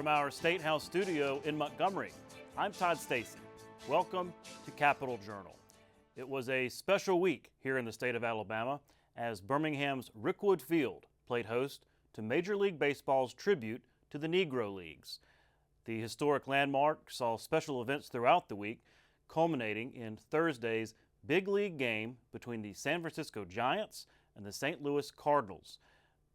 from our State House studio in Montgomery, I'm Todd Stacy. Welcome to Capitol Journal. It was a special week here in the state of Alabama as Birmingham's Rickwood Field played host to Major League Baseball's tribute to the Negro Leagues. The historic landmark saw special events throughout the week, culminating in Thursday's big league game between the San Francisco Giants and the St. Louis Cardinals.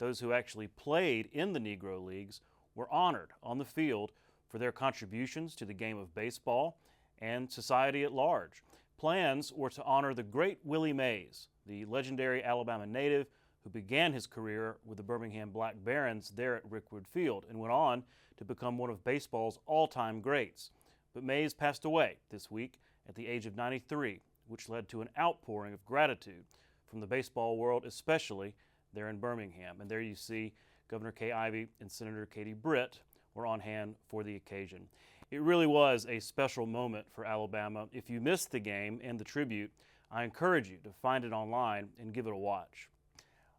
Those who actually played in the Negro Leagues were honored on the field for their contributions to the game of baseball and society at large. Plans were to honor the great Willie Mays, the legendary Alabama native who began his career with the Birmingham Black Barons there at Rickwood Field and went on to become one of baseball's all-time greats. But Mays passed away this week at the age of 93, which led to an outpouring of gratitude from the baseball world, especially there in Birmingham. And there you see Governor Kay Ivey and Senator Katie Britt were on hand for the occasion. It really was a special moment for Alabama. If you missed the game and the tribute, I encourage you to find it online and give it a watch.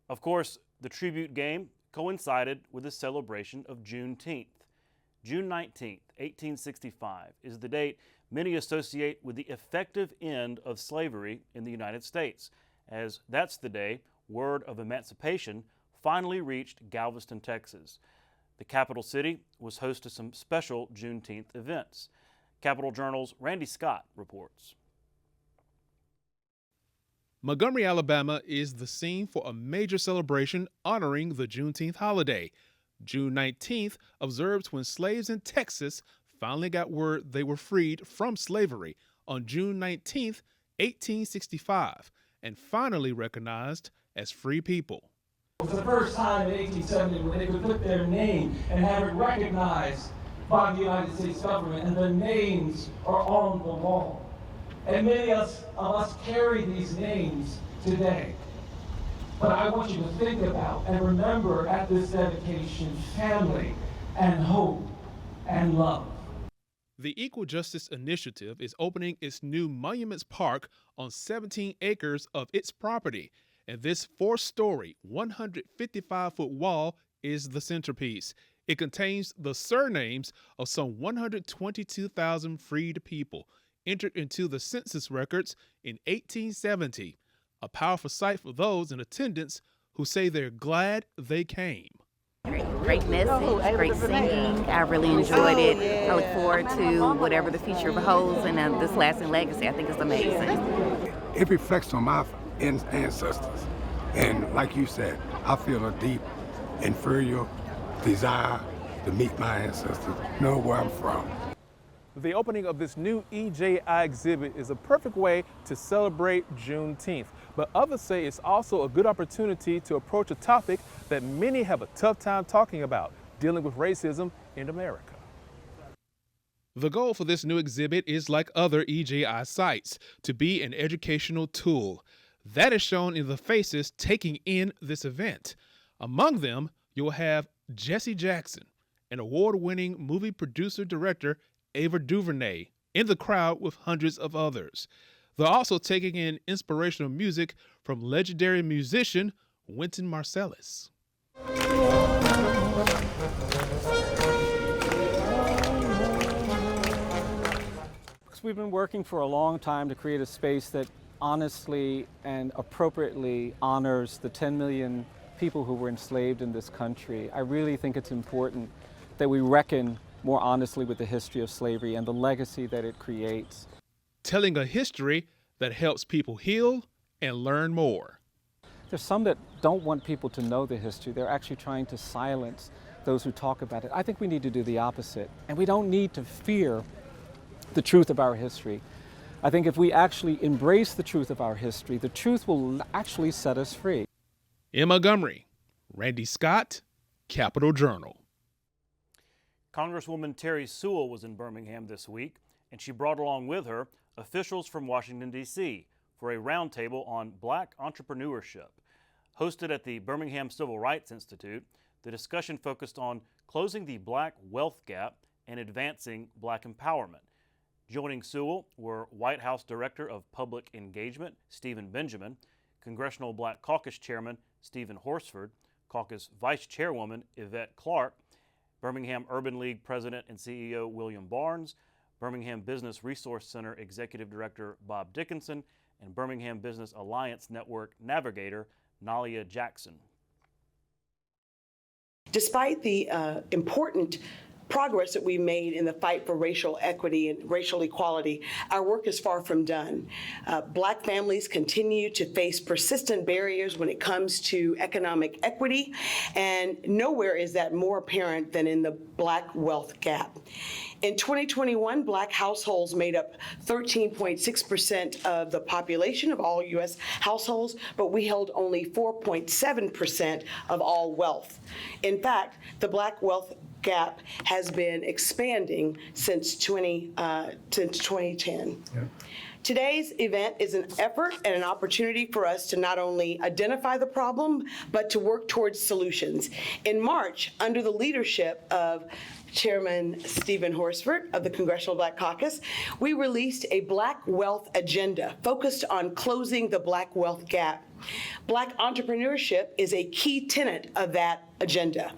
Of course, the tribute game coincided with the celebration of Juneteenth. June 19th, 1865 is the date many associate with the effective end of slavery in the United States, as that's the day word of emancipation finally reached Galveston, Texas. The capital city was host to some special Juneteenth events. Capitol Journal's Randy Scott reports. Montgomery, Alabama is the scene for a major celebration honoring the Juneteenth holiday. June 19th observed when slaves in Texas finally got word they were freed from slavery on June 19th, 1865, and finally recognized as free people. For the first time in 1870, when they could put their name and have it recognized by the United States government, and the names are on the wall. And many of us carry these names today. But I want you to think about and remember at this dedication family and hope and love. The Equal Justice Initiative is opening its new Monuments Park on 17 acres of its property. And this 4-story, 155-foot wall is the centerpiece. It contains the surnames of some 122,000 freed people entered into the census records in 1870. A powerful sight for those in attendance who say they're glad they came. Great message, great singing. I really enjoyed it. I look forward to whatever the future holds, and this lasting legacy, I think, is amazing. It reflects on my ancestors. And like you said, I feel a deep, inferior desire to meet my ancestors, know where I'm from. The opening of this new EJI exhibit is a perfect way to celebrate Juneteenth, but others say it's also a good opportunity to approach a topic that many have a tough time talking about, dealing with racism in America. The goal for this new exhibit is like other EJI sites, to be an educational tool. That is shown in the faces taking in this event. Among them, you'll have Jesse Jackson, an award-winning movie producer-director, Ava DuVernay, in the crowd with hundreds of others. They're also taking in inspirational music from legendary musician Wynton Marsalis. We've been working for a long time to create a space that honestly and appropriately honors the 10 million people who were enslaved in this country. I really think it's important that we reckon more honestly with the history of slavery and the legacy that it creates. Telling a history that helps people heal and learn more. There's some that don't want people to know the history. They're actually trying to silence those who talk about it. I think we need to do the opposite, and we don't need to fear the truth of our history. I think if we actually embrace the truth of our history, the truth will actually set us free. In Montgomery, Randy Scott, Capitol Journal. Congresswoman Terry Sewell was in Birmingham this week, and she brought along with her officials from Washington, D.C. for a roundtable on black entrepreneurship. Hosted at the Birmingham Civil Rights Institute, the discussion focused on closing the black wealth gap and advancing black empowerment. Joining Sewell were White House Director of Public Engagement, Stephen Benjamin, Congressional Black Caucus Chairman, Stephen Horsford, Caucus Vice Chairwoman, Yvette Clarke, Birmingham Urban League President and CEO William Barnes, Birmingham Business Resource Center Executive Director Bob Dickinson, and Birmingham Business Alliance Network Navigator Nalia Jackson. Despite the important progress that we made in the fight for racial equity and racial equality, our work is far from done. Black families continue to face persistent barriers when it comes to economic equity, and nowhere is that more apparent than in the Black wealth gap. In 2021, Black households made up 13.6% of the population of all U.S. households, but we held only 4.7% of all wealth. In fact, the Black wealth gap has been expanding since 2010. Yeah. Today's event is an effort and an opportunity for us to not only identify the problem, but to work towards solutions. In March, under the leadership of Chairman Stephen Horsford of the Congressional Black Caucus, we released a Black wealth agenda focused on closing the Black wealth gap. Black entrepreneurship is a key tenet of that agenda.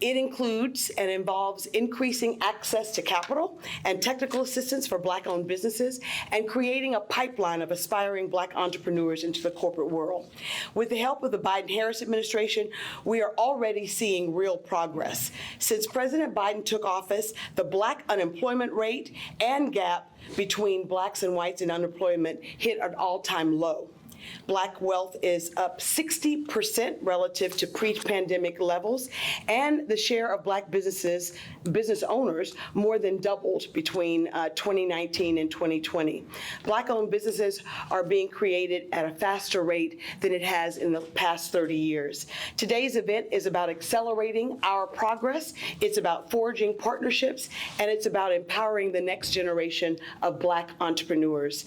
It includes and involves increasing access to capital and technical assistance for Black-owned businesses and creating a pipeline of aspiring Black entrepreneurs into the corporate world. With the help of the Biden-Harris administration, we are already seeing real progress. Since President Biden took office, the Black unemployment rate and gap between Blacks and whites in unemployment hit an all-time low. Black wealth is up 60% relative to pre-pandemic levels, and the share of Black business owners more than doubled between 2019 and 2020. Black-owned businesses are being created at a faster rate than it has in the past 30 years. Today's event is about accelerating our progress, it's about forging partnerships, and it's about empowering the next generation of Black entrepreneurs.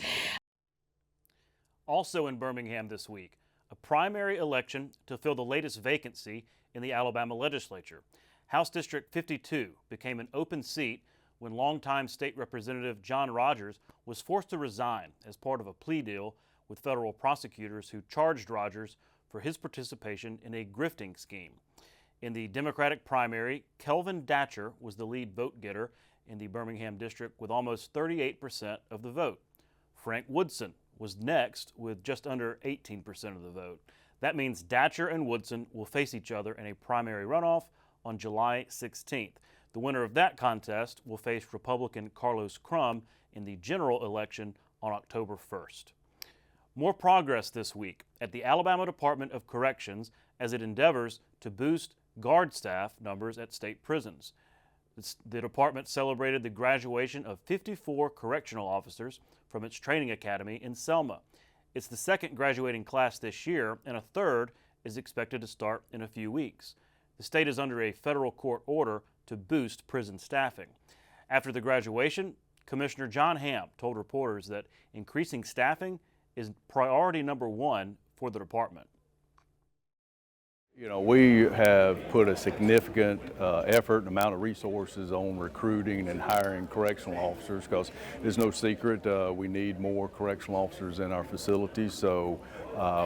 Also in Birmingham this week, a primary election to fill the latest vacancy in the Alabama legislature. House District 52 became an open seat when longtime State Representative John Rogers was forced to resign as part of a plea deal with federal prosecutors who charged Rogers for his participation in a grifting scheme. In the Democratic primary, Kelvin Datcher was the lead vote getter in the Birmingham district with almost 38% of the vote. Frank Woodson was next with just under 18% of the vote. That means Datcher and Woodson will face each other in a primary runoff on July 16th. The winner of that contest will face Republican Carlos Crum in the general election on October 1st. More progress this week at the Alabama Department of Corrections as it endeavors to boost guard staff numbers at state prisons. The department celebrated the graduation of 54 correctional officers from its training academy in Selma. It's the second graduating class this year, and a third is expected to start in a few weeks. The state is under a federal court order to boost prison staffing. After the graduation, Commissioner John Hamp told reporters that increasing staffing is priority number one for the department. You know, we have put a significant effort and amount of resources on recruiting and hiring correctional officers because there's no secret we need more correctional officers in our facilities. So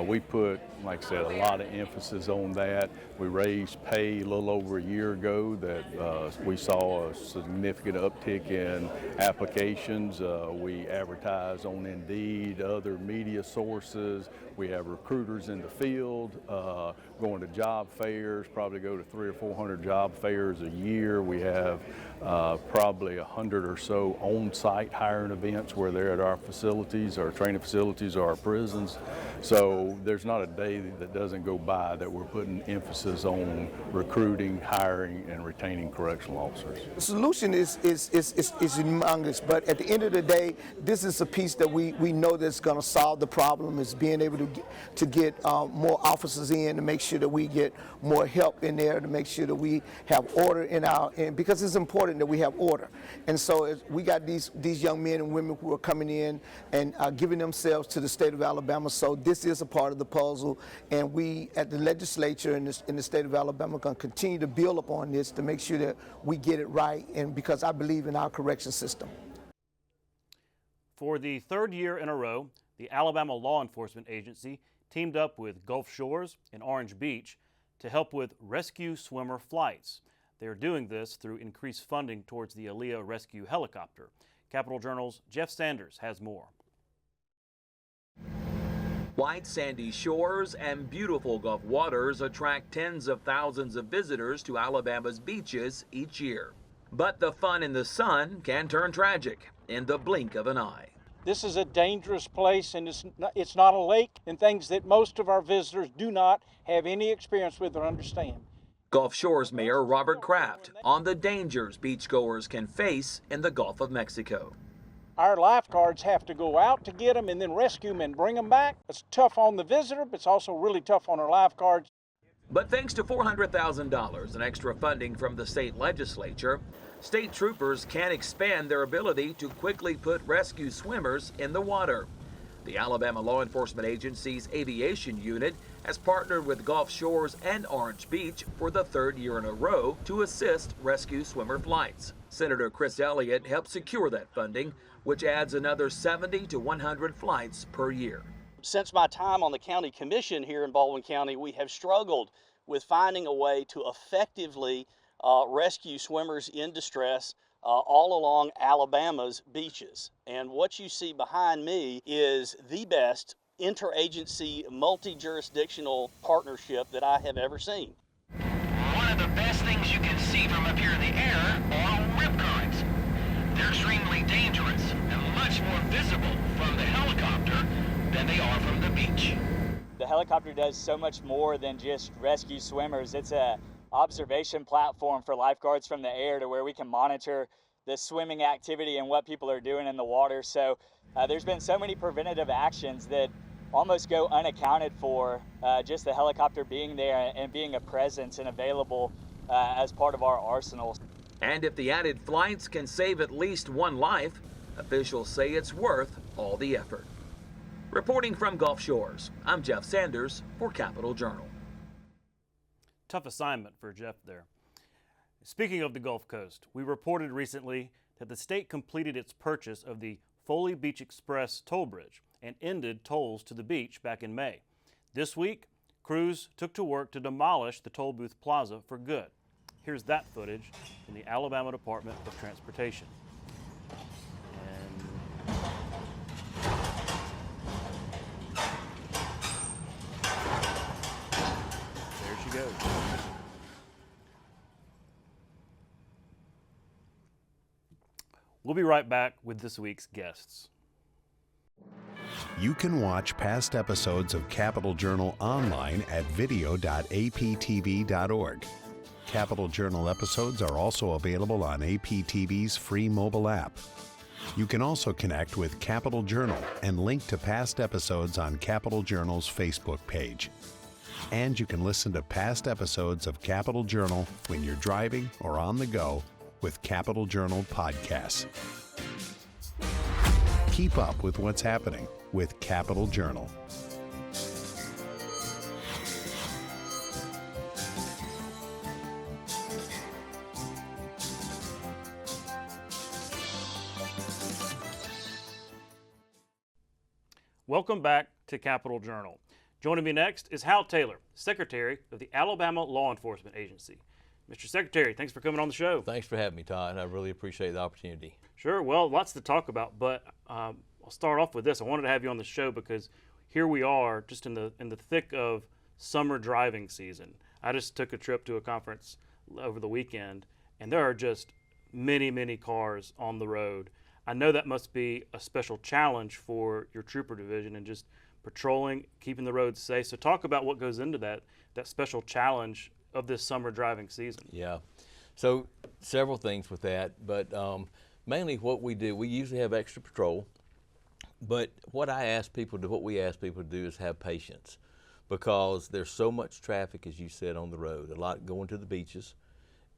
we put, like I said, a lot of emphasis on that. We raised pay a little over a year ago that we saw a significant uptick in applications. We advertise on Indeed, other media sources. We have recruiters in the field going to job fairs, probably go to 300 or 400 job fairs a year. We have probably 100 or so on-site hiring events where they're at our facilities, our training facilities, or our prisons. So there's not a day that doesn't go by that we're putting emphasis on recruiting, hiring, and retaining correctional officers. The solution is humongous, but at the end of the day, this is a piece that we know that's going to solve the problem, is being able to get more officers in, to make sure that we get more help in there, to make sure that we have order because it's important that we have order. And so we got these young men and women who are coming in and giving themselves to the state of Alabama. So this is a part of the puzzle, and we at the legislature in the state of Alabama are going to continue to build upon this to make sure that we get it right, and because I believe in our correction system. For the third year in a row, the Alabama Law Enforcement Agency teamed up with Gulf Shores and Orange Beach to help with rescue swimmer flights. They are doing this through increased funding towards the ALEA rescue helicopter. Capital Journal's Jeff Sanders has more. White sandy shores and beautiful Gulf waters attract tens of thousands of visitors to Alabama's beaches each year. But the fun in the sun can turn tragic in the blink of an eye. This is a dangerous place, and it's not a lake, and things that most of our visitors do not have any experience with or understand. Gulf Shores Mayor Robert Kraft on the dangers beachgoers can face in the Gulf of Mexico. Our lifeguards have to go out to get them and then rescue them and bring them back. It's tough on the visitor, but it's also really tough on our lifeguards. But thanks to $400,000 in extra funding from the state legislature, state troopers can expand their ability to quickly put rescue swimmers in the water. The Alabama Law Enforcement Agency's aviation unit has partnered with Gulf Shores and Orange Beach for the third year in a row to assist rescue swimmer flights. Senator Chris Elliott helped secure that funding, which adds another 70 to 100 flights per year. Since my time on the county commission here in Baldwin County, we have struggled with finding a way to effectively rescue swimmers in distress all along Alabama's beaches. And what you see behind me is the best interagency, multi-jurisdictional partnership that I have ever seen. One of the best things you can see from up here in the air are rip currents. They're extremely dangerous and much more visible from the helicopter than they are from the beach. The helicopter does so much more than just rescue swimmers. It's a observation platform for lifeguards from the air to where we can monitor the swimming activity and what people are doing in the water. So there's been so many preventative actions that almost go unaccounted for, just the helicopter being there and being a presence and available as part of our arsenal. And if the added flights can save at least one life, officials say it's worth all the effort. Reporting from Gulf Shores, I'm Jeff Sanders for Capital Journal. Tough assignment for Jeff there. Speaking of the Gulf Coast, we reported recently that the state completed its purchase of the Foley Beach Express toll bridge and ended tolls to the beach back in May. This week, crews took to work to demolish the toll booth plaza for good. Here's that footage from the Alabama Department of Transportation. There she goes. We'll be right back with this week's guests. You can watch past episodes of Capital Journal online at video.aptv.org. Capital Journal episodes are also available on APTV's free mobile app. You can also connect with Capital Journal and link to past episodes on Capital Journal's Facebook page. And you can listen to past episodes of Capital Journal when you're driving or on the go with Capital Journal podcasts. Keep up with what's happening with Capital Journal. Welcome back to Capital Journal. Joining me next is Hal Taylor, Secretary of the Alabama Law Enforcement Agency. Mr. Secretary, thanks for coming on the show. Thanks for having me, Todd. I really appreciate the opportunity. Sure. Well, lots to talk about, but I'll start off with this. I wanted to have you on the show because here we are just in the thick of summer driving season. I just took a trip to a conference over the weekend, and there are just many, many cars on the road. I know that must be a special challenge for your trooper division and just patrolling, keeping the roads safe. So talk about what goes into that special challenge of this summer driving season. Yeah, so several things with that, but mainly what we do, we usually have extra patrol, but what we ask people to do is have patience, because there's so much traffic, as you said, on the road, a lot going to the beaches,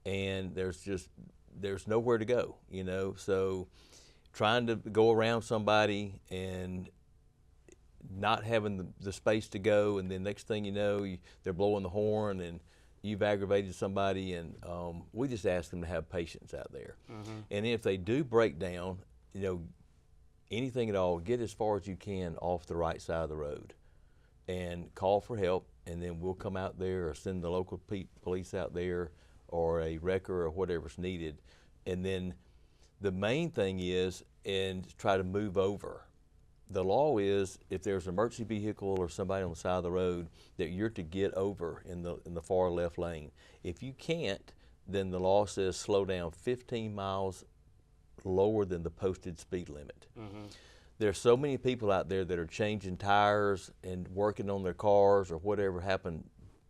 and there's nowhere to go, so trying to go around somebody and not having the space to go, and then next thing you know, they're blowing the horn and you've aggravated somebody, and we just ask them to have patience out there. Mm-hmm. And if they do break down, anything at all, get as far as you can off the right side of the road and call for help, and then we'll come out there or send the local police out there or a wrecker or whatever's needed. And then the main thing is, and try to move over. The law is, if there's an emergency vehicle or somebody on the side of the road, that you're to get over in the far left lane. If you can't, then the law says slow down 15 miles lower than the posted speed limit. There's so many people out there that are changing tires and working on their cars or whatever happened,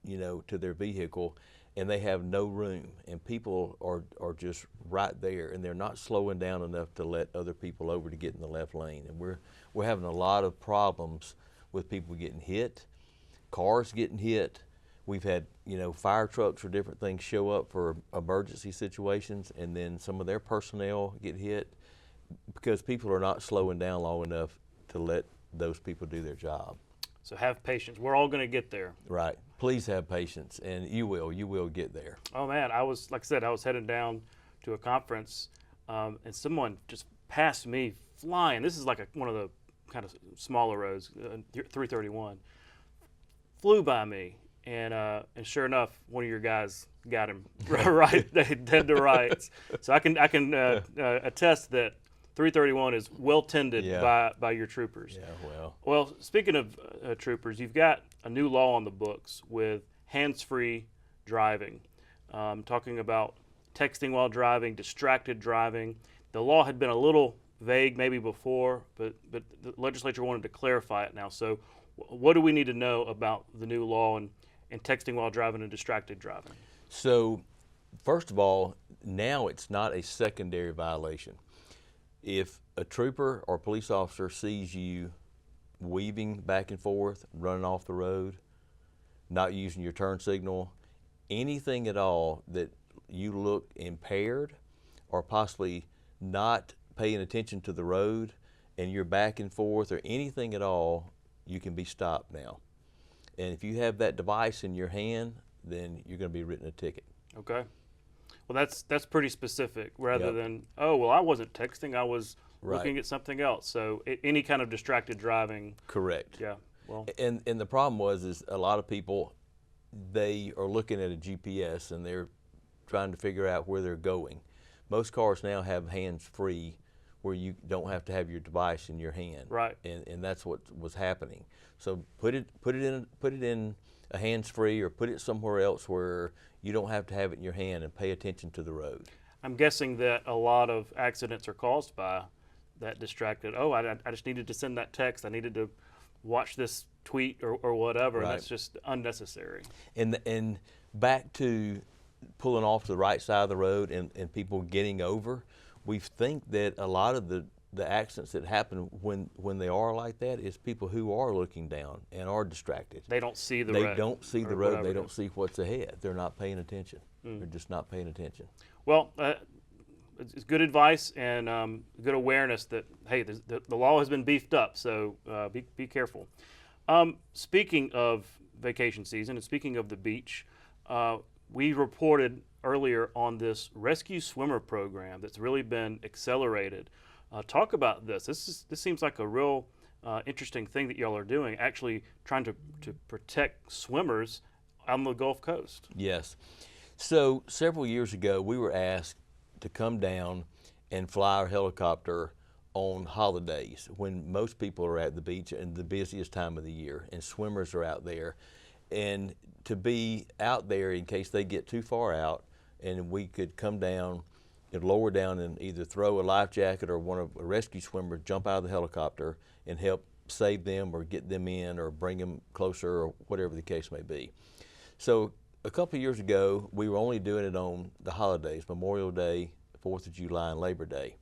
you know, to their vehicle, and they have no room, and people are just right there, and they're not slowing down enough to let other people over to get in the left lane. And we're having a lot of problems with people getting hit, cars getting hit. We've had, you know, fire trucks or different things show up for emergency situations, and then some of their personnel get hit because people are not slowing down long enough to let those people do their job. So have patience. We're all going to get there. Right. Please have patience, and you will get there. Oh man, like I said, I was heading down to a conference, and someone just passed me flying. This is like one of the kind of smaller roads, 331, flew by me. And sure enough, one of your guys got him right, dead to rights. So I can attest that 331 is well tended by your troopers. Yeah, well. Well, speaking of troopers, you've got a new law on the books with hands-free driving, talking about texting while driving, distracted driving. The law had been a little vague maybe before, but the legislature wanted to clarify it now. So what do we need to know about the new law and texting while driving and distracted driving? So, first of all, now it's not a secondary violation. If a trooper or police officer sees you weaving back and forth, running off the road, not using your turn signal, anything at all that you look impaired or possibly not paying attention to the road and you're back and forth or anything at all, you can be stopped now. And if you have that device in your hand, then you're going to be written a ticket. Okay. Well, that's pretty specific rather than, oh, well, I wasn't texting, I was looking at something else. So any kind of distracted driving. Correct. Yeah. Well. And the problem is a lot of people, they are looking at a GPS and they're trying to figure out where they're going. Most cars now have hands-free where you don't have to have your device in your hand. Right. And that's what was happening. So put it in a hands-free or put it somewhere else where you don't have to have it in your hand and pay attention to the road. I'm guessing that a lot of accidents are caused by that distracted, oh, I just needed to send that text, I needed to watch this tweet or whatever, and that's just unnecessary. And back to pulling off to the right side of the road and people getting over, we think that a lot of the accidents that happen when they are like that is people who are looking down and are distracted. They don't see the road. They don't see the road. They don't is. see what's ahead. They're not paying attention. They're just not paying attention. Well, it's good advice and good awareness that, hey, the law has been beefed up, so be careful. Speaking of vacation season and speaking of the beach, we reported earlier on this rescue swimmer program that's really been accelerated. Talk about this. This seems like a real interesting thing that y'all are doing, actually trying to protect swimmers on the Gulf Coast. Yes. So several years ago, we were asked to come down and fly our helicopter on holidays when most people are at the beach and the busiest time of the year and swimmers are out there, and to be out there in case they get too far out, and we could come down and lower down and either throw a life jacket or one of a rescue swimmer jump out of the helicopter and help save them or get them in or bring them closer or whatever the case may be. So a couple of years ago, we were only doing it on the holidays, Memorial Day, 4th of July, and Labor Day.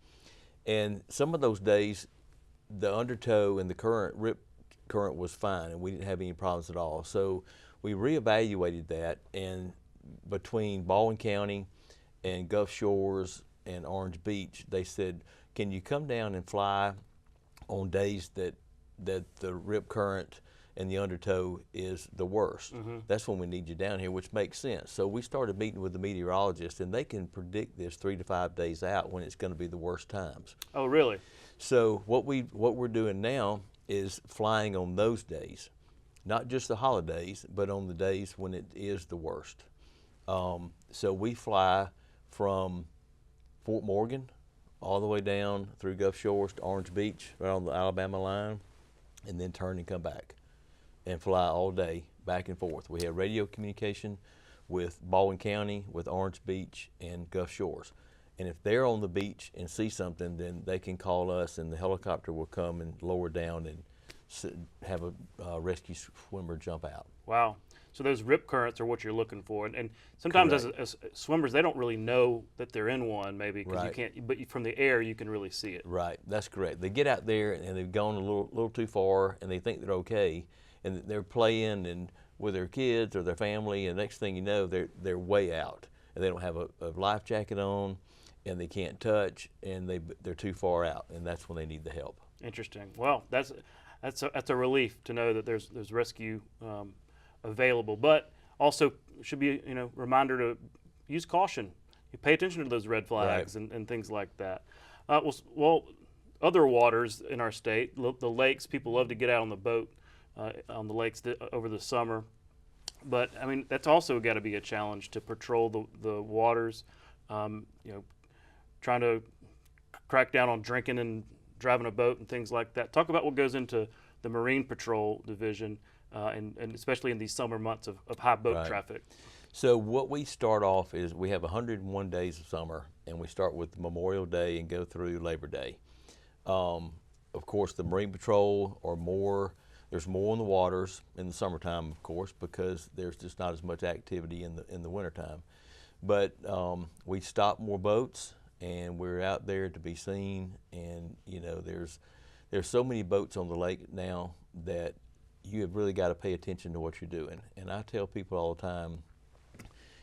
And some of those days, the undertow and the rip current was fine, and we didn't have any problems at all. So we reevaluated that, and between Baldwin County and Gulf Shores and Orange Beach, they said, can you come down and fly on days that the rip current and the undertow is the worst? That's when we need you down here, which makes sense. So we started meeting with the meteorologists, and they can predict this 3 to 5 days out when it's going to be the worst times. Oh, really? So what we're doing now is flying on those days, not just the holidays, but on the days when it is the worst. So we fly from Fort Morgan all the way down through Gulf Shores to Orange Beach, right on the Alabama line, and then turn and come back and fly all day back and forth. We have radio communication with Baldwin County, with Orange Beach, and Gulf Shores. And if they're on the beach and see something, then they can call us, and the helicopter will come and lower down and have a rescue swimmer jump out. Wow. So those rip currents are what you're looking for, and sometimes as swimmers they don't really know that they're in one, maybe because you can't. But from the air you can really see it. Right. That's correct. They get out there and they've gone a little too far, and they think they're okay, and they're playing and with their kids or their family, and next thing you know they're way out, and they don't have a life jacket on, and they can't touch, and they're too far out, and that's when they need the help. Interesting. Well, that's a relief to know that there's rescue available, but also should be reminder to use caution. You pay attention to those red flags and things like that. Well, other waters in our state, the lakes, people love to get out on the boat on the lakes over the summer, but I mean that's also got to be a challenge to patrol the waters. Trying to crack down on drinking and driving a boat and things like that. Talk about what goes into the Marine Patrol Division, and especially in these summer months of high boat traffic. So what we start off is we have 101 days of summer, and we start with Memorial Day and go through Labor Day. Of course, the Marine Patrol there's more in the waters in the summertime, of course, because there's just not as much activity in the wintertime. But we stop more boats, and we're out there to be seen, and there's so many boats on the lake now that you have really got to pay attention to what you're doing. And I tell people all the time,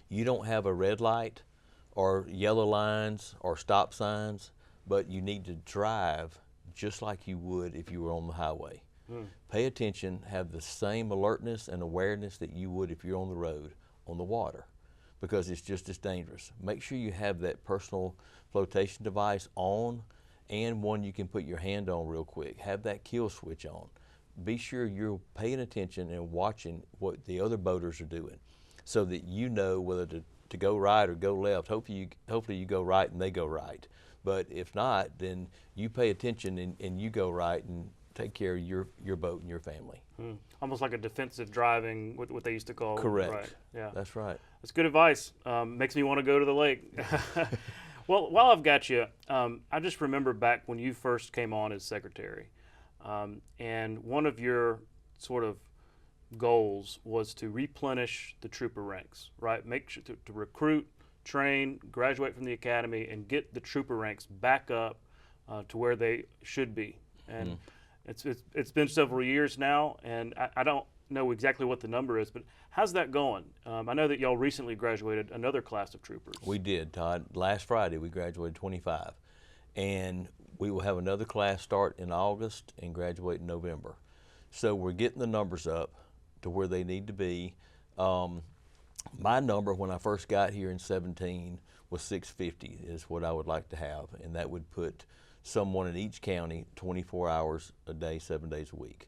you don't have a red light or yellow lines or stop signs, but you need to drive just like you would if you were on the highway. Pay attention, have the same alertness and awareness that you would if you're on the road, on the water, because it's just as dangerous. Make sure you have that personal flotation device on, and one you can put your hand on real quick. Have that kill switch on. Be sure you're paying attention and watching what the other boaters are doing so that you know whether to go right or go left. Hopefully you go right and they go right. But if not, then you pay attention and you go right and take care of your boat and your family. Almost like a defensive driving, what they used to call. Correct. Right. Yeah. That's right. That's good advice. Makes me want to go to the lake. Well, while I've got you, I just remember back when you first came on as secretary, and one of your sort of goals was to replenish the trooper ranks, right? Make sure to recruit, train, graduate from the academy, and get the trooper ranks back up to where they should be. And it's been several years now, and I don't know exactly what the number is, but how's that going? I know that y'all recently graduated another class of troopers. We did, Todd. Last Friday we graduated 25, and we will have another class start in August and graduate in November. So we're getting the numbers up to where they need to be. My number when I first got here in 17 was 650 is what I would like to have, and that would put someone in each county 24 hours a day, 7 days a week.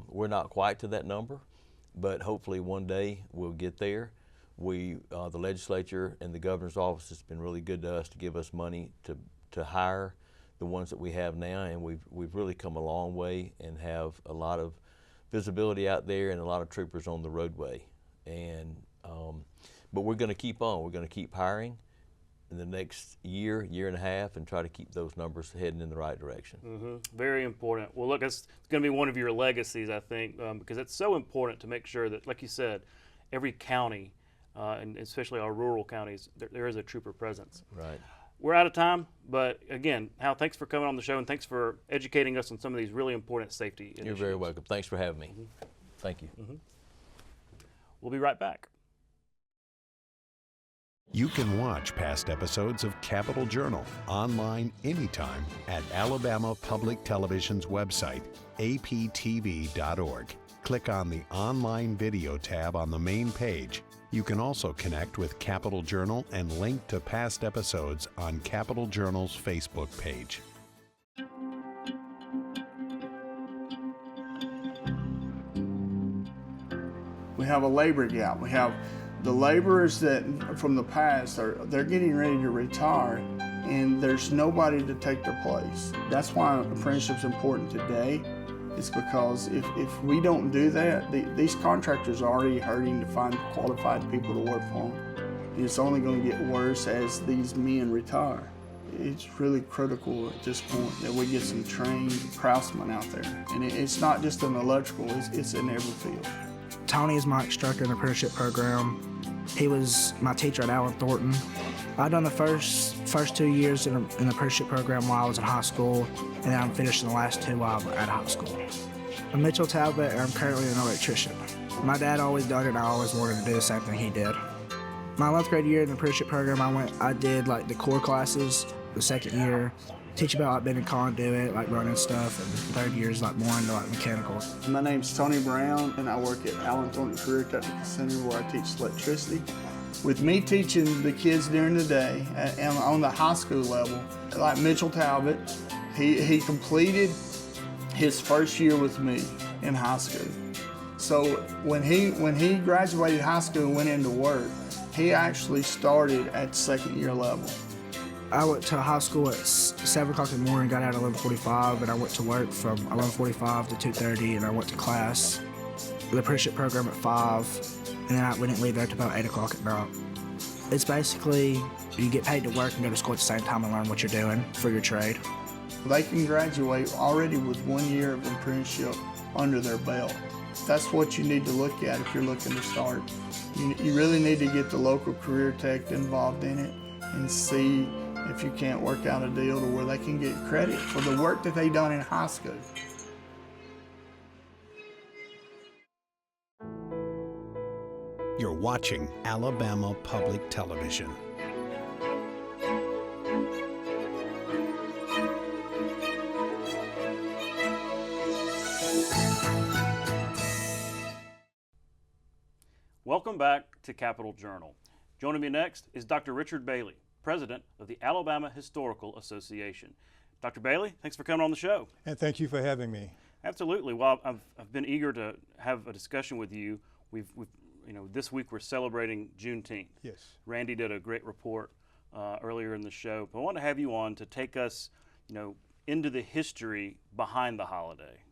We're not quite to that number, but hopefully one day we'll get there. The legislature and the governor's office has been really good to us to give us money to hire the ones that we have now, and we've really come a long way and have a lot of visibility out there and a lot of troopers on the roadway. And but we're going to keep on. We're going to keep hiring in the next year and a half and try to keep those numbers heading in the right direction. Very important. Well, look, it's going to be one of your legacies, I think, because it's so important to make sure that, like you said, every county, and especially our rural counties, there is a trooper presence. Right. We're out of time, but again, Hal, thanks for coming on the show, and thanks for educating us on some of these really important safety initiatives. You're very welcome. Thanks for having me. Thank you. We'll be right back. You can watch past episodes of Capitol Journal online anytime at Alabama Public Television's website, aptv.org. Click on the Online Video tab on the main page. You can also connect with Capitol Journal and link to past episodes on Capitol Journal's Facebook page. We have a labor gap. We have The laborers that from the past they're getting ready to retire, and there's nobody to take their place. That's why apprenticeship's important today. It's because if we don't do that, these contractors are already hurting to find qualified people to work for them. And it's only going to get worse as these men retire. It's really critical at this point that we get some trained craftsmen out there. And it's not just in electrical, it's in every field. Tony is my instructor in the apprenticeship program. He was my teacher at Allen Thornton. I've done the first 2 years in the apprenticeship program while I was in high school, and then I'm finishing the last 2 while I'm at high school. I'm Mitchell Talbot, and I'm currently an electrician. My dad always done it, and I always wanted to do the same thing he did. My 11th grade year in the apprenticeship program, I did like the core classes. The second year, teach about like bending conduit, like running stuff, and the third year is like more into like mechanical. My name's Tony Brown, and I work at Allen Thornton Career Technical Center where I teach electricity. With me teaching the kids during the day and on the high school level, like Mitchell Talbot, he completed his first year with me in high school. So when he graduated high school and went into work, he actually started at second year level. I went to high school at 7 o'clock in the morning, got out at 11:45, and I went to work from 11:45 to 2:30, and I went to class, the apprenticeship program at 5, and then we didn't leave there until about 8 o'clock at night. It's basically, you get paid to work and go to school at the same time and learn what you're doing for your trade. They can graduate already with 1 year of apprenticeship under their belt. That's what you need to look at if you're looking to start. You really need to get the local career tech involved in it and see if you can't work out a deal to where they can get credit for the work that they done in high school. You're watching Alabama Public Television. Welcome back to Capitol Journal. Joining me next is Dr. Richard Bailey, President of the Alabama Historical Association. Dr. Bailey, thanks for coming on the show. And thank you for having me. Absolutely. Well, I've been eager to have a discussion with you. We've this week we're celebrating Juneteenth. Yes. Randy did a great report earlier in the show, but I want to have you on to take us, into the history behind the holiday.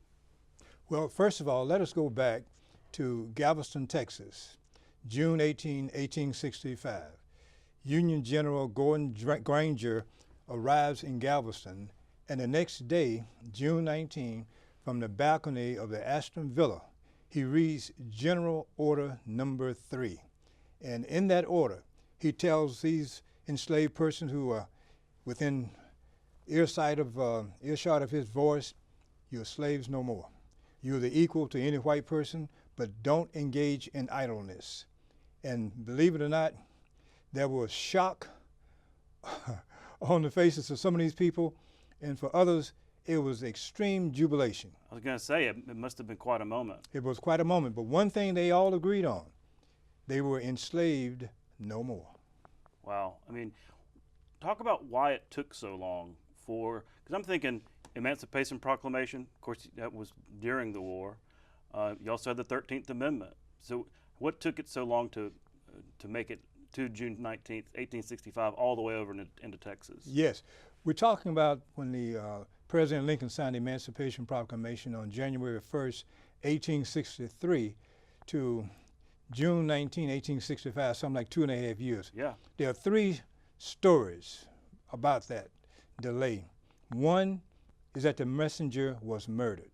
Well, first of all, let us go back to Galveston, Texas, June 18, 1865. Union General Gordon Granger arrives in Galveston, and the next day, June 19, from the balcony of the Aston Villa, he reads General Order Number 3. And in that order, he tells these enslaved persons who are within earshot of his voice, you're slaves no more. You're the equal to any white person, but don't engage in idleness. And believe it or not, there was shock on the faces of some of these people, and for others, it was extreme jubilation. I was going to say, it must have been quite a moment. It was quite a moment, but one thing they all agreed on, they were enslaved no more. Wow. I mean, talk about why it took so long because I'm thinking Emancipation Proclamation, of course, that was during the war. You also had the 13th Amendment. So what took it so long to make it to June 19th, 1865, all the way over into Texas? Yes. We're talking about when the President Lincoln signed the Emancipation Proclamation on January 1st, 1863 to June 19, 1865, something like 2.5 years. Yeah. There are 3 stories about that delay. One is that the messenger was murdered.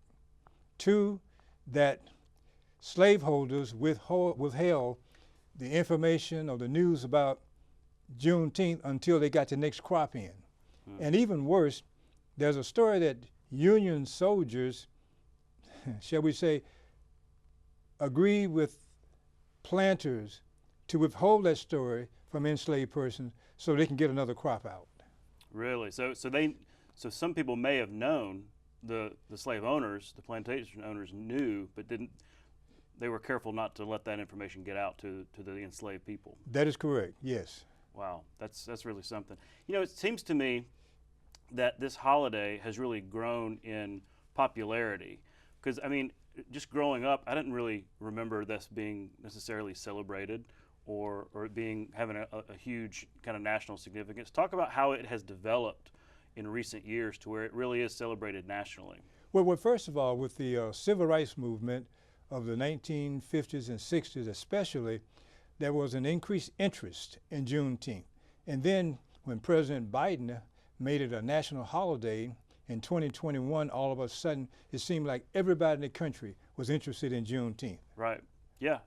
2, that slaveholders withheld the information or the news about Juneteenth until they got the next crop in. And even worse, there's a story that Union soldiers, shall we say, agreed with planters to withhold that story from enslaved persons so they can get another crop out. Really? So some people may have known, the slave owners, the plantation owners knew, but they were careful not to let that information get out to the enslaved people. That is correct, yes. Wow, that's really something. It seems to me that this holiday has really grown in popularity because, just growing up, I didn't really remember this being necessarily celebrated or it having a huge kind of national significance. Talk about how it has developed in recent years to where it really is celebrated nationally. Well, first of all, with the civil rights movement of the 1950s and 60s especially, there was an increased interest in Juneteenth. And then when President Biden made it a national holiday in 2021, all of a sudden it seemed like everybody in the country was interested in Juneteenth. Right. Yeah.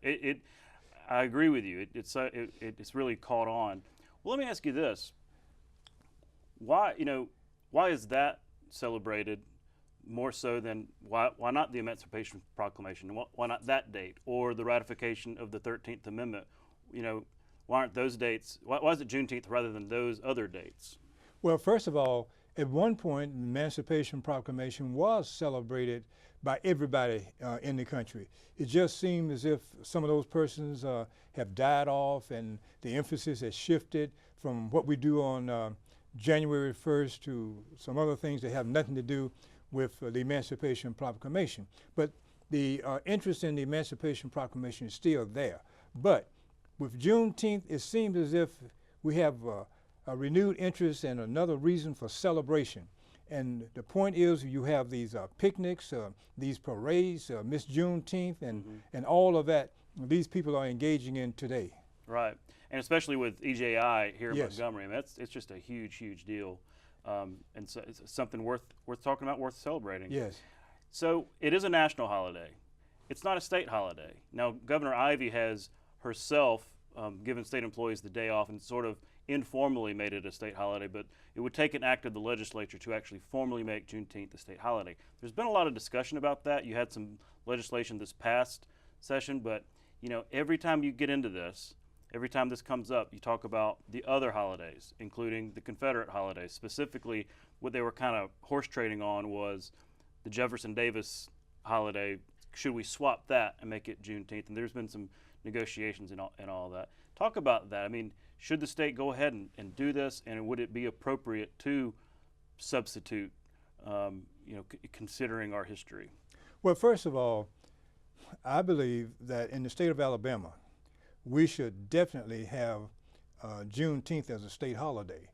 I agree with you. It's really caught on. Well, let me ask you this: why is that celebrated more so than why not the Emancipation Proclamation? Why not that date or the ratification of the 13th Amendment? Why aren't those dates? Why is it Juneteenth rather than those other dates? Well, first of all, at one point, the Emancipation Proclamation was celebrated by everybody in the country. It just seemed as if some of those persons have died off, and the emphasis has shifted from what we do on January 1st to some other things that have nothing to do with the Emancipation Proclamation. But the interest in the Emancipation Proclamation is still there. But with Juneteenth, it seems as if we have a renewed interest and another reason for celebration. And the point is, you have these picnics, these parades, Miss Juneteenth, and all of that these people are engaging in today. Right, and especially with EJI here in Montgomery, I mean, it's just a huge, huge deal, and so it's something worth talking about, worth celebrating. Yes. So it is a national holiday. It's not a state holiday. Now, Governor Ivey has herself given state employees the day off and sort of informally made it a state holiday, but it would take an act of the legislature to actually formally make Juneteenth a state holiday. There's been a lot of discussion about that. You had some legislation this past session, but every time you get into this, every time this comes up, you talk about the other holidays, including the Confederate holidays. Specifically, what they were kind of horse trading on was the Jefferson Davis holiday. Should we swap that and make it Juneteenth? And there's been some negotiations and all that. Talk about that. I mean, should the state go ahead and do this, and would it be appropriate to substitute, considering our history? Well, first of all, I believe that in the state of Alabama, we should definitely have Juneteenth as a state holiday.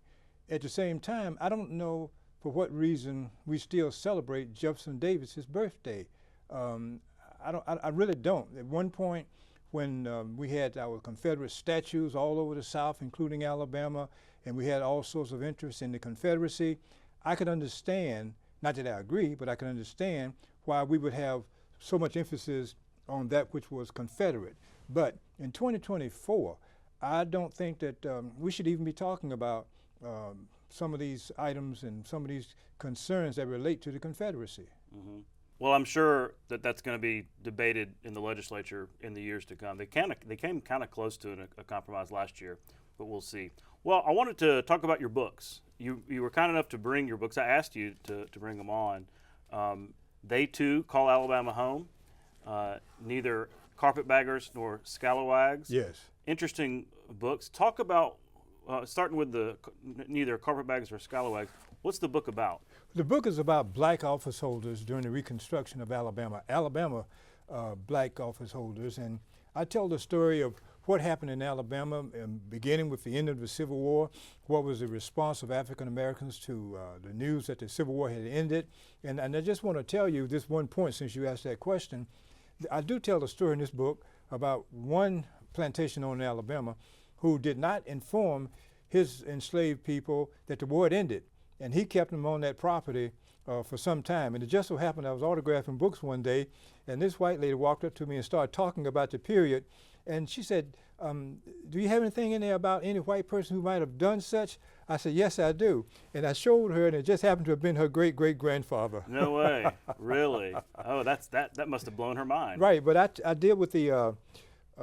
At the same time, I don't know for what reason we still celebrate Jefferson Davis's birthday. I really don't. At one point, when we had our Confederate statues all over the South, including Alabama, and we had all sorts of interest in the Confederacy, I could understand, not that I agree, but I can understand why we would have so much emphasis on that which was Confederate. But in 2024, I don't think that we should even be talking about some of these items and some of these concerns that relate to the Confederacy. Mm-hmm. Well, I'm sure that that's going to be debated in the legislature in the years to come. They came kind of close to a compromise last year, but we'll see. Well, I wanted to talk about your books. You were kind enough to bring your books. I asked you to bring them on. They too call Alabama home. Neither Carpetbaggers nor Scalawags. Yes. Interesting books. Talk about starting with the neither Carpetbaggers or Scalawags. What's the book about? The book is about black office holders during the Reconstruction of Alabama. Black office holders, and I tell the story of what happened in Alabama, beginning with the end of the Civil War, what was the response of African Americans to the news that the Civil War had ended. And I just want to tell you this one point, since you asked that question. I do tell the story in this book about one plantation owner in Alabama who did not inform his enslaved people that the war had ended. And he kept them on that property for some time. And it just so happened I was autographing books one day, and this white lady walked up to me and started talking about the period. And she said, do you have anything in there about any white person who might have done such? I said, yes, I do. And I showed her, and it just happened to have been her great-great-grandfather. No way. Really? Oh, that must have blown her mind. Right, but I deal with the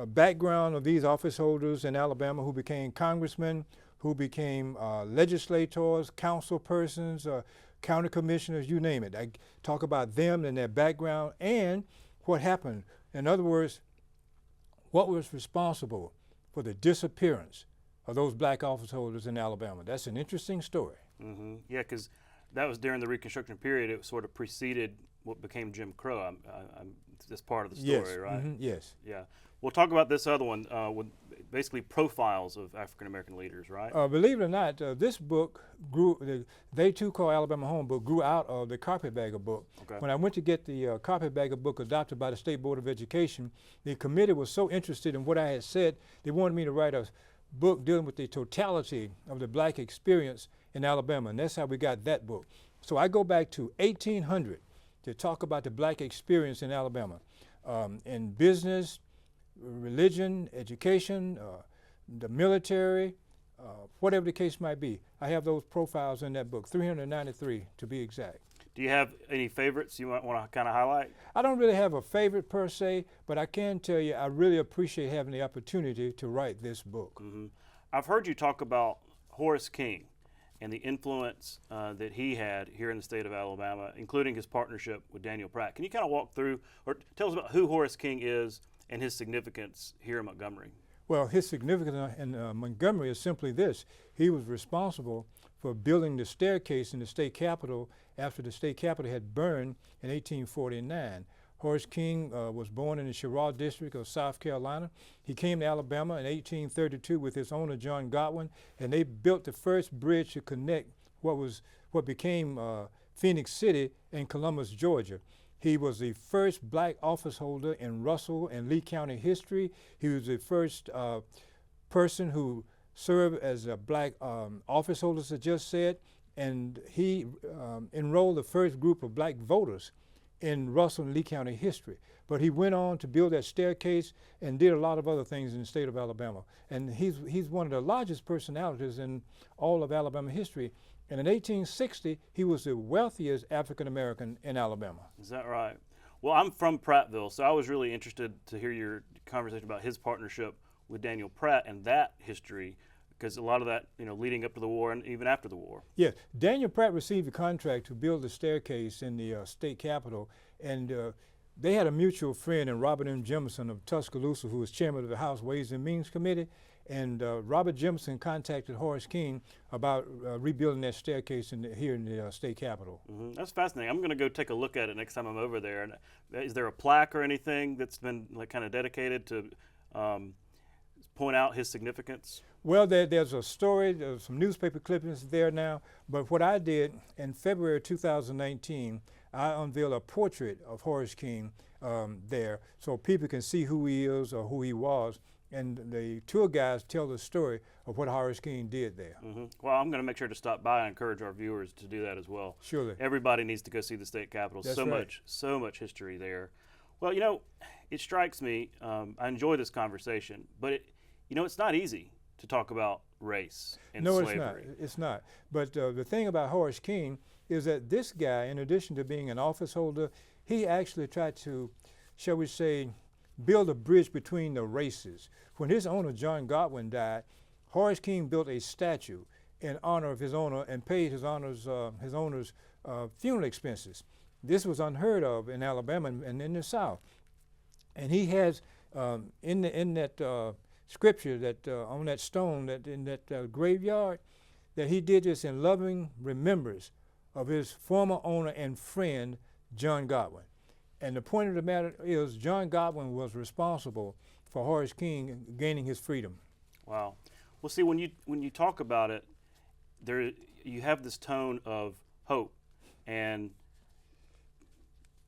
background of these office holders in Alabama who became congressmen, who became legislators, council persons, county commissioners, you name it. I talk about them and their background and what happened. In other words, what was responsible for the disappearance of those black office holders in Alabama. That's an interesting story. Mm-hmm. Yeah, because that was during the Reconstruction period. It sort of preceded what became Jim Crow. That's part of the story, yes. right? Mm-hmm. Yes. Yeah. We'll talk about this other one. basically profiles of African American leaders, right? Believe it or not, this book grew, They Too Call Alabama Home book grew out of the Carpetbagger book. Okay. When I went to get the Carpetbagger book adopted by the State Board of Education, the committee was so interested in what I had said, they wanted me to write a book dealing with the totality of the black experience in Alabama, and that's how we got that book. So I go back to 1800 to talk about the black experience in Alabama, in business, religion, education, the military, whatever the case might be. I have those profiles in that book, 393 to be exact. Do you have any favorites you might want to kind of highlight? I don't really have a favorite per se, but I can tell you I really appreciate having the opportunity to write this book. Mm-hmm. I've heard you talk about Horace King and the influence that he had here in the state of Alabama, including his partnership with Daniel Pratt. Can you kind of walk through or tell us about who Horace King is and his significance here in Montgomery? Well, his significance in Montgomery is simply this. He was responsible for building the staircase in the state capitol after the state capitol had burned in 1849. Horace King was born in the Sherrod district of South Carolina. He came to Alabama in 1832 with his owner, John Godwin, and they built the first bridge to connect what became Phoenix City and Columbus, Georgia. He was the first black office holder in Russell and Lee County history. He was the first person who served as a black office holder, as I just said, and he enrolled the first group of black voters in Russell and Lee County history. But he went on to build that staircase and did a lot of other things in the state of Alabama. And he's one of the largest personalities in all of Alabama history. And in 1860, he was the wealthiest African American in Alabama. Is that right? Well, I'm from Prattville, so I was really interested to hear your conversation about his partnership with Daniel Pratt and that history, because a lot of that, leading up to the war and even after the war. Yeah, Daniel Pratt received a contract to build the staircase in the state capitol, and they had a mutual friend in Robert M. Jemison of Tuscaloosa, who was chairman of the House Ways and Means Committee. And Robert Jemison contacted Horace King about rebuilding that staircase here in the state capitol. Mm-hmm. That's fascinating. I'm going to go take a look at it next time I'm over there. And is there a plaque or anything that's been kind of dedicated to point out his significance? Well, there's a story, there's some newspaper clippings there now, but what I did in February 2019, I unveiled a portrait of Horace King there so people can see who he is or who he was. And the tour guides tell the story of what Horace King did there. Mm-hmm. Well, I'm going to make sure to stop by and encourage our viewers to do that as well. Surely. Everybody needs to go see the state capitol. That's so right. so much history there. Well, it strikes me, I enjoy this conversation, but it's not easy to talk about race and slavery. No, it's not. But the thing about Horace King is that this guy, in addition to being an office holder, he actually tried to, shall we say, build a bridge between the races. When his owner, John Godwin, died, Horace King built a statue in honor of his owner and paid his owner's funeral expenses. This was unheard of in Alabama and in the South. And he has in that scripture that on that stone in that graveyard, that he did this in loving remembrance of his former owner and friend, John Godwin. And the point of the matter is John Godwin was responsible for Horace King gaining his freedom. Wow. Well, see, when you talk about it, you have this tone of hope and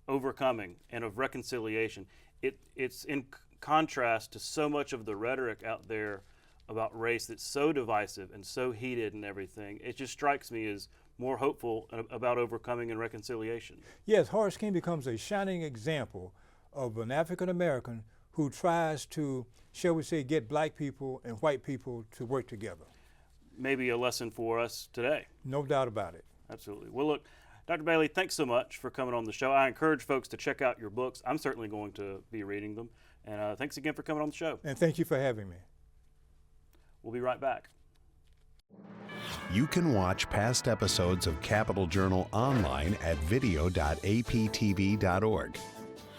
overcoming and of reconciliation. It's in contrast to so much of the rhetoric out there about race that's so divisive and so heated and everything. It just strikes me as more hopeful about overcoming and reconciliation. Yes, Horace King becomes a shining example of an African American who tries to, shall we say, get black people and white people to work together. Maybe a lesson for us today. No doubt about it. Absolutely. Well, look, Dr. Bailey, thanks so much for coming on the show. I encourage folks to check out your books. I'm certainly going to be reading them. And thanks again for coming on the show. And thank you for having me. We'll be right back. You can watch past episodes of Capital Journal online at video.aptv.org.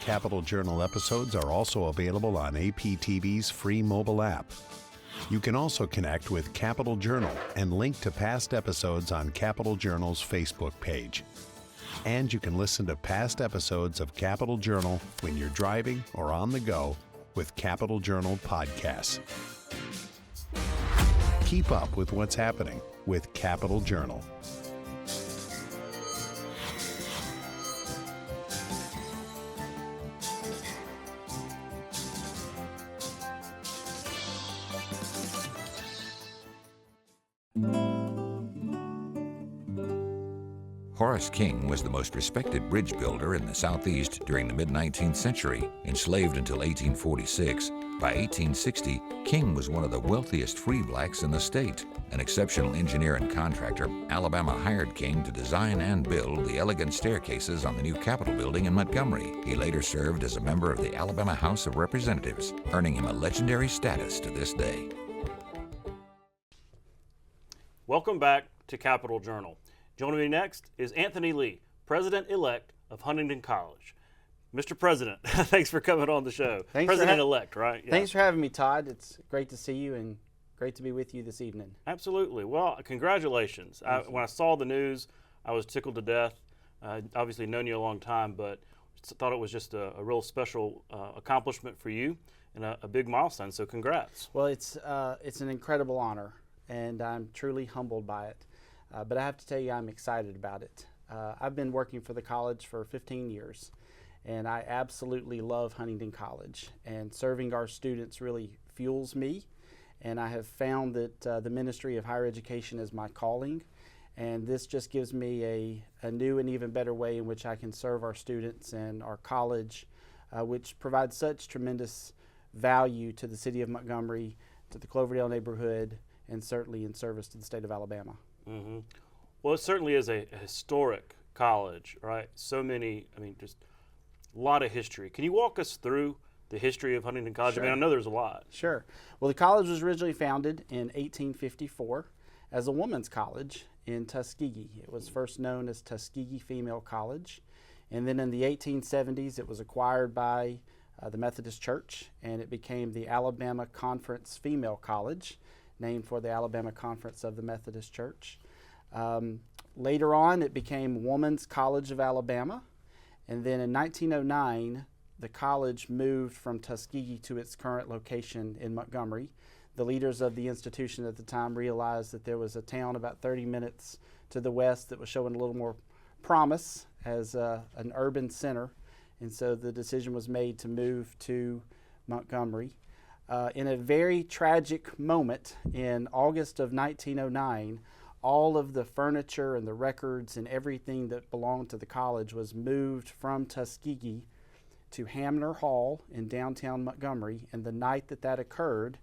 Capital Journal episodes are also available on APTV's free mobile app. You can also connect with Capital Journal and link to past episodes on Capital Journal's Facebook page. And you can listen to past episodes of Capital Journal when you're driving or on the go with Capital Journal podcasts. Keep up with what's happening with Capital Journal. Horace King was the most respected bridge builder in the Southeast during the mid-19th century, enslaved until 1846. By 1860, King was one of the wealthiest free blacks in the state. An exceptional engineer and contractor, Alabama hired King to design and build the elegant staircases on the new Capitol building in Montgomery. He later served as a member of the Alabama House of Representatives, earning him a legendary status to this day. Welcome back to Capital Journal. Joining me next is Anthony Leigh, President-elect of Huntingdon College. Mr. President, thanks for coming on the show. President-elect, right? Yeah. Thanks for having me, Todd. It's great to see you and great to be with you this evening. Absolutely. Well, congratulations. When I saw the news, I was tickled to death. Obviously known you a long time, but thought it was just a real special accomplishment for you and a big milestone, so congrats. Well, it's an incredible honor, and I'm truly humbled by it. But I have to tell you, I'm excited about it. I've been working for the college for 15 years, and I absolutely love Huntingdon College. And serving our students really fuels me, and I have found that the Ministry of Higher Education is my calling. And this just gives me a new and even better way in which I can serve our students and our college, which provides such tremendous value to the city of Montgomery, to the Cloverdale neighborhood, and certainly in service to the state of Alabama. Mm-hmm. Well, it certainly is a historic college, right? So many, just a lot of history. Can you walk us through the history of Huntingdon College? Sure. I know there's a lot. Sure. Well, the college was originally founded in 1854 as a women's college in Tuskegee. It was first known as Tuskegee Female College. And then in the 1870s, it was acquired by the Methodist Church, and it became the Alabama Conference Female College, named for the Alabama Conference of the Methodist Church. Later on, it became Woman's College of Alabama. And then in 1909, the college moved from Tuskegee to its current location in Montgomery. The leaders of the institution at the time realized that there was a town about 30 minutes to the west that was showing a little more promise as an urban center. And so the decision was made to move to Montgomery. In a very tragic moment in August of 1909, all of the furniture and the records and everything that belonged to the college was moved from Tuskegee to Hamner Hall in downtown Montgomery. And the night that occurred,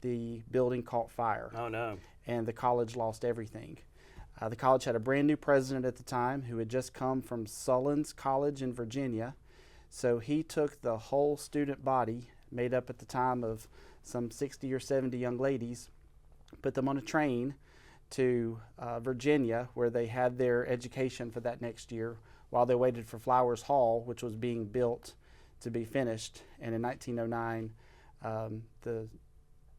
the building caught fire. Oh, no. And the college lost everything. The college had a brand new president at the time who had just come from Sullins College in Virginia. So he took the whole student body, made up at the time of some 60 or 70 young ladies, put them on a train to Virginia, where they had their education for that next year while they waited for Flowers Hall, which was being built to be finished. And in 1909, the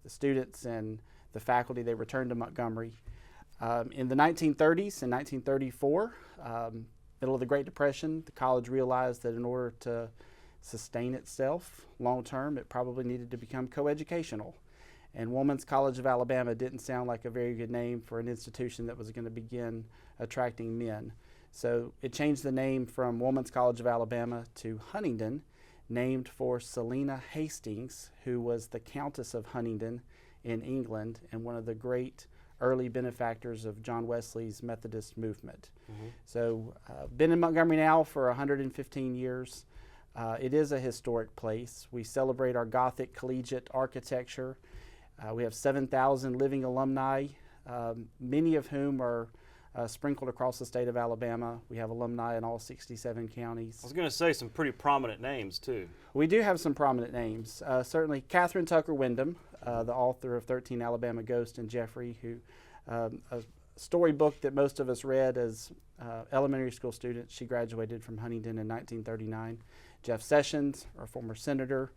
students and the faculty, they returned to Montgomery. In the 1930s and 1934, middle of the Great Depression, the college realized that in order to sustain itself long term, it probably needed to become coeducational. And Women's College of Alabama didn't sound like a very good name for an institution that was going to begin attracting men. So it changed the name from Women's College of Alabama to Huntingdon, named for Selina Hastings, who was the Countess of Huntingdon in England and one of the great early benefactors of John Wesley's Methodist movement. Mm-hmm. So been in Montgomery now for 115 years. It is a historic place. We celebrate our Gothic collegiate architecture. We have 7,000 living alumni, many of whom are sprinkled across the state of Alabama. We have alumni in all 67 counties. I was going to say some pretty prominent names, too. We do have some prominent names. Certainly Catherine Tucker Wyndham, the author of 13 Alabama Ghosts and Jeffrey, who a storybook that most of us read as elementary school students. She graduated from Huntingdon in 1939. Jeff Sessions, our former senator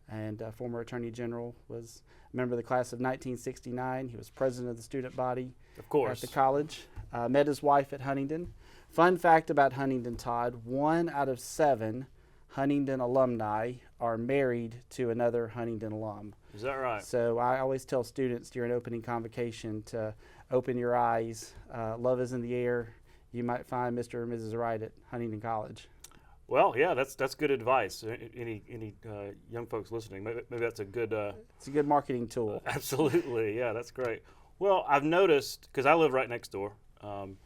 and former attorney general, was a member of the class of 1969. He was president of the student body at the college. Met his wife at Huntingdon. Fun fact about Huntingdon, Todd, 1 out of 7 Huntingdon alumni are married to another Huntingdon alum. Is that right? So I always tell students during opening convocation to open your eyes. Love is in the air. You might find Mr. or Mrs. Wright at Huntingdon College. Well, yeah, that's good advice. Any young folks listening, maybe that's a good. It's a good marketing tool. Absolutely, yeah, that's great. Well, I've noticed, because I live right next door, and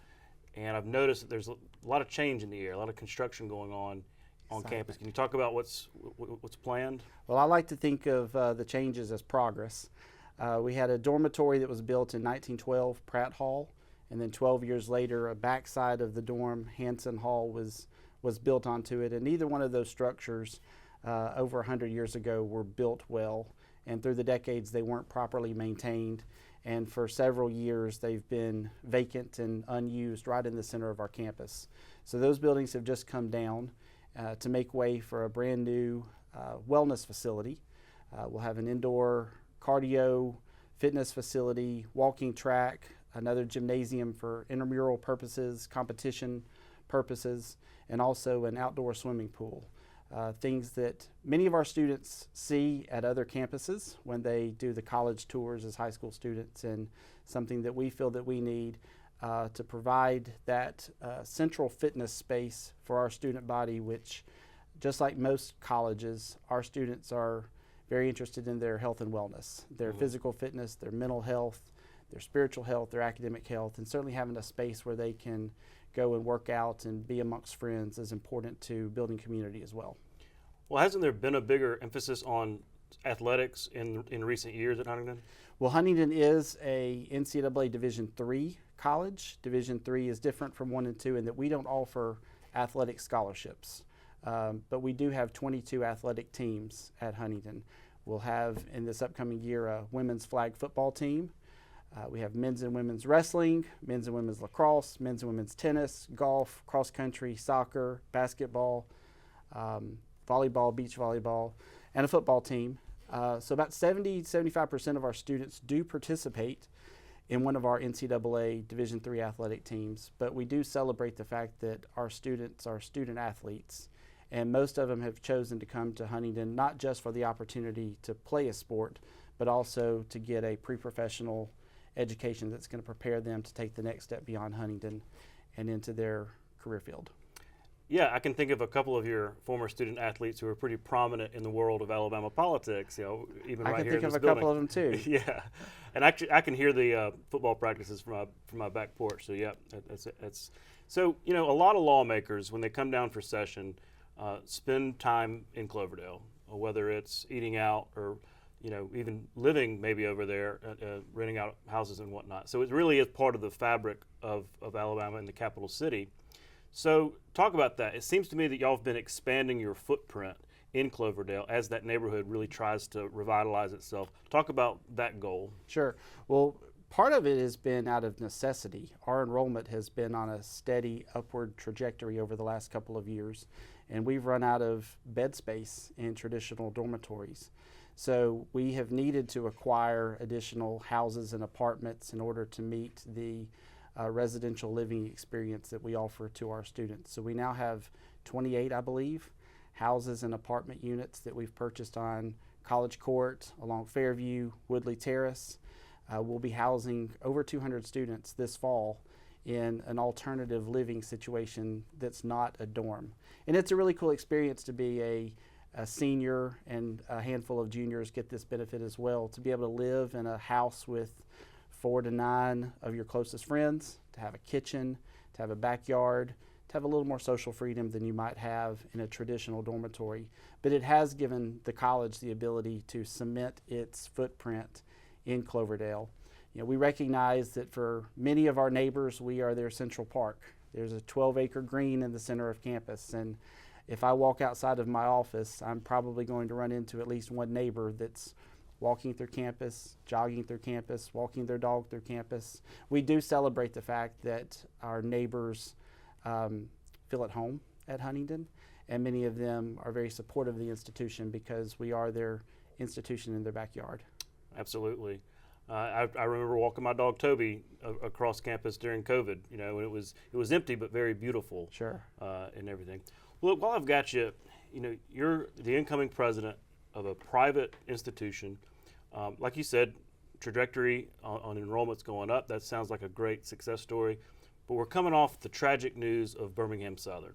I've noticed that there's a lot of change in the air, a lot of construction going on campus. Can you talk about what's planned? Well, I like to think of the changes as progress. We had a dormitory that was built in 1912, Pratt Hall, and then 12 years later, a backside of the dorm, Hanson Hall, was built onto it. And neither one of those structures over 100 years ago were built well, and through the decades they weren't properly maintained. And for several years they've been vacant and unused right in the center of our campus. So those buildings have just come down to make way for a brand new wellness facility. We'll have an indoor cardio fitness facility, walking track, another gymnasium for intramural purposes, competition purposes, and also an outdoor swimming pool. Things that many of our students see at other campuses when they do the college tours as high school students, and something that we feel that we need to provide that central fitness space for our student body, which, just like most colleges, our students are very interested in their health and wellness, their physical fitness, their mental health, their spiritual health, their academic health, and certainly having a space where they can go and work out and be amongst friends is important to building community as well. Well, hasn't there been a bigger emphasis on athletics in recent years at Huntingdon? Well, Huntingdon is a NCAA Division III college. Division III is different from 1 and 2 in that we don't offer athletic scholarships, but we do have 22 athletic teams at Huntingdon. We'll have in this upcoming year a women's flag football team. We have men's and women's wrestling, men's and women's lacrosse, men's and women's tennis, golf, cross country, soccer, basketball, volleyball, beach volleyball, and a football team. So about 70-75% of our students do participate in one of our NCAA Division III athletic teams, but we do celebrate the fact that our students are student athletes, and most of them have chosen to come to Huntingdon not just for the opportunity to play a sport, but also to get a pre-professional education that's going to prepare them to take the next step beyond Huntingdon and into their career field. Yeah, I can think of a couple of your former student athletes who are pretty prominent in the world of Alabama politics, even right here in this building. I can think of a couple of them too. Yeah, and actually I can hear the football practices from my back porch, so yeah, that's so, a lot of lawmakers, when they come down for session, spend time in Cloverdale, whether it's eating out or even living maybe over there, renting out houses and whatnot. So it really is part of the fabric of Alabama and the capital city. So talk about that. It seems to me that y'all have been expanding your footprint in Cloverdale as that neighborhood really tries to revitalize itself. Talk about that goal. Sure. Well, part of it has been out of necessity. Our enrollment has been on a steady upward trajectory over the last couple of years, and we've run out of bed space in traditional dormitories. So we have needed to acquire additional houses and apartments in order to meet the residential living experience that we offer to our students. So we now have 28, I believe, houses and apartment units that we've purchased on College Court, along Fairview, Woodley Terrace. We'll be housing over 200 students this fall in an alternative living situation that's not a dorm. And it's a really cool experience to be a senior, and a handful of juniors get this benefit as well, to be able to live in a house with 4 to 9 of your closest friends, to have a kitchen, to have a backyard, to have a little more social freedom than you might have in a traditional dormitory. But it has given the college the ability to cement its footprint in Cloverdale. We recognize that for many of our neighbors, we are their central park. There's a 12-acre green in the center of campus, and if I walk outside of my office, I'm probably going to run into at least one neighbor that's walking through campus, jogging through campus, walking their dog through campus. We do celebrate the fact that our neighbors feel at home at Huntingdon, and many of them are very supportive of the institution because we are their institution in their backyard. Absolutely. I remember walking my dog Toby across campus during COVID, when it was empty but very beautiful. Sure. And everything. Look, while I've got you, you're the incoming president of a private institution. Like you said, trajectory on enrollment's going up. That sounds like a great success story. But we're coming off the tragic news of Birmingham Southern.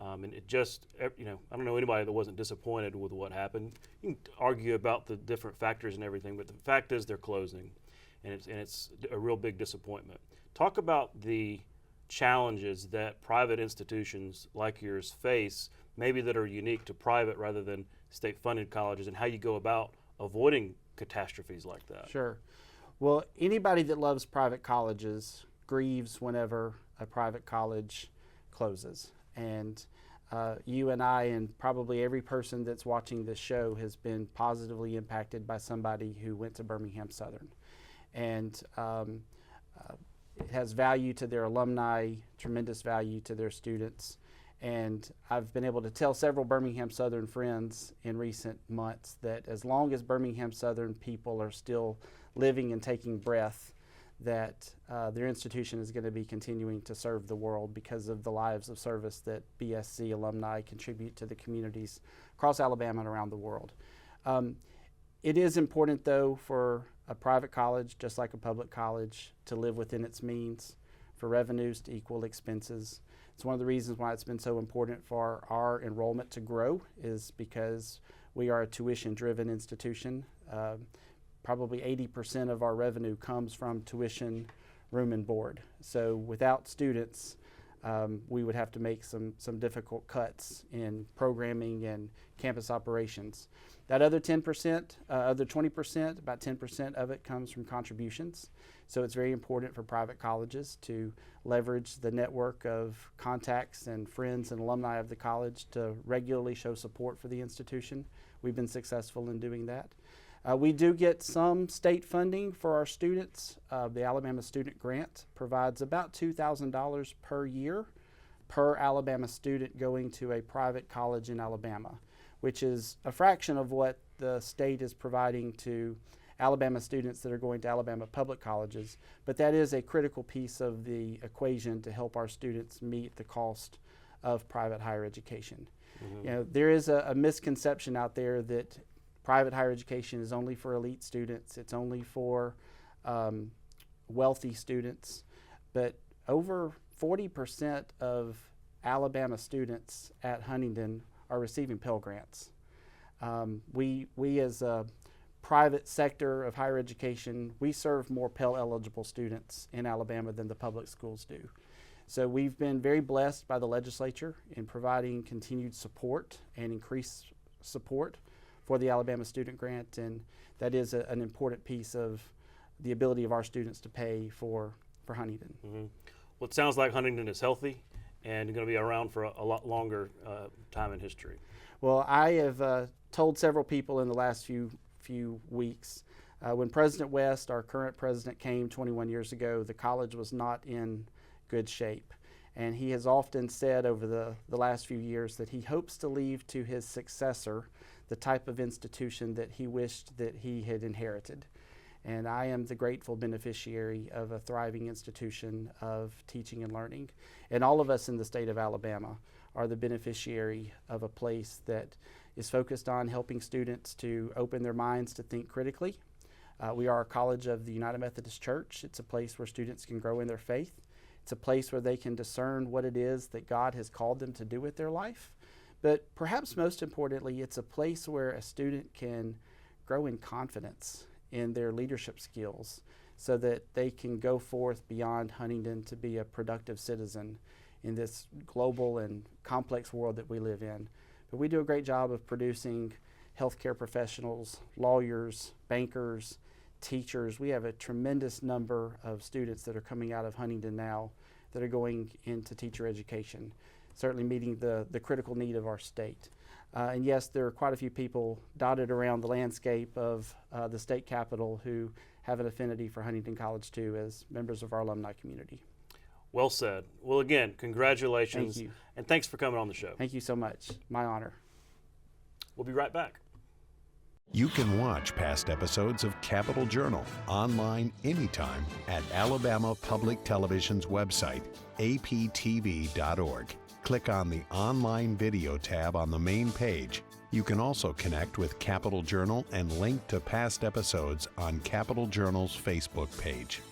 And it just, I don't know anybody that wasn't disappointed with what happened. You can argue about the different factors and everything, but the fact is they're closing, and it's a real big disappointment. Talk about the challenges that private institutions like yours face, maybe that are unique to private rather than state-funded colleges, and how you go about avoiding catastrophes like that. Sure. Well, anybody that loves private colleges grieves whenever a private college closes. And you and I and probably every person that's watching this show has been positively impacted by somebody who went to Birmingham Southern. And it has value to their alumni, tremendous value to their students. And I've been able to tell several Birmingham Southern friends in recent months that as long as Birmingham Southern people are still living and taking breath, that their institution is going to be continuing to serve the world because of the lives of service that BSC alumni contribute to the communities across Alabama and around the world. It is important, though, for a private college, just like a public college, to live within its means, for revenues to equal expenses. It's one of the reasons why it's been so important for our enrollment to grow, is because we are a tuition-driven institution. Probably 80% of our revenue comes from tuition, room, and board. So without students, we would have to make some difficult cuts in programming and campus operations. That other 10%, other 20%, about 10% of it comes from contributions. So it's very important for private colleges to leverage the network of contacts and friends and alumni of the college to regularly show support for the institution. We've been successful in doing that. We do get some state funding for our students. The Alabama Student Grant provides about $2,000 per year per Alabama student going to a private college in Alabama, which is a fraction of what the state is providing to Alabama students that are going to Alabama public colleges. But that is a critical piece of the equation to help our students meet the cost of private higher education. Mm-hmm. There is a misconception out there that private higher education is only for elite students. It's only for wealthy students. But over 40% of Alabama students at Huntingdon are receiving Pell Grants. We as a private sector of higher education, we serve more Pell eligible students in Alabama than the public schools do. So we've been very blessed by the legislature in providing continued support and increased support for the Alabama Student Grant, and that is an important piece of the ability of our students to pay for Huntingdon. Mm-hmm. Well, it sounds like Huntingdon is healthy and going to be around for a lot longer time in history. Well, I have told several people in the last few weeks, when President West, our current president, came 21 years ago, the college was not in good shape. And he has often said over the last few years that he hopes to leave to his successor the type of institution that he wished that he had inherited. And I am the grateful beneficiary of a thriving institution of teaching and learning. And all of us in the state of Alabama are the beneficiary of a place that is focused on helping students to open their minds to think critically. We are a college of the United Methodist Church. It's a place where students can grow in their faith. It's a place where they can discern what it is that God has called them to do with their life. But perhaps most importantly, it's a place where a student can grow in confidence in their leadership skills so that they can go forth beyond Huntingdon to be a productive citizen in this global and complex world that we live in. But we do a great job of producing healthcare professionals, lawyers, bankers, teachers. We have a tremendous number of students that are coming out of Huntingdon now that are going into teacher education, certainly meeting the critical need of our state. And yes, there are quite a few people dotted around the landscape of the state capitol who have an affinity for Huntingdon College too, as members of our alumni community. Well said. Well, again, congratulations. Thank you. And thanks for coming on the show. Thank you so much. My honor. We'll be right back. You can watch past episodes of Capitol Journal online anytime at Alabama Public Television's website, aptv.org. click on the Online Video tab on the main page. You can also connect with Capital Journal and link to past episodes on Capital Journal's Facebook page.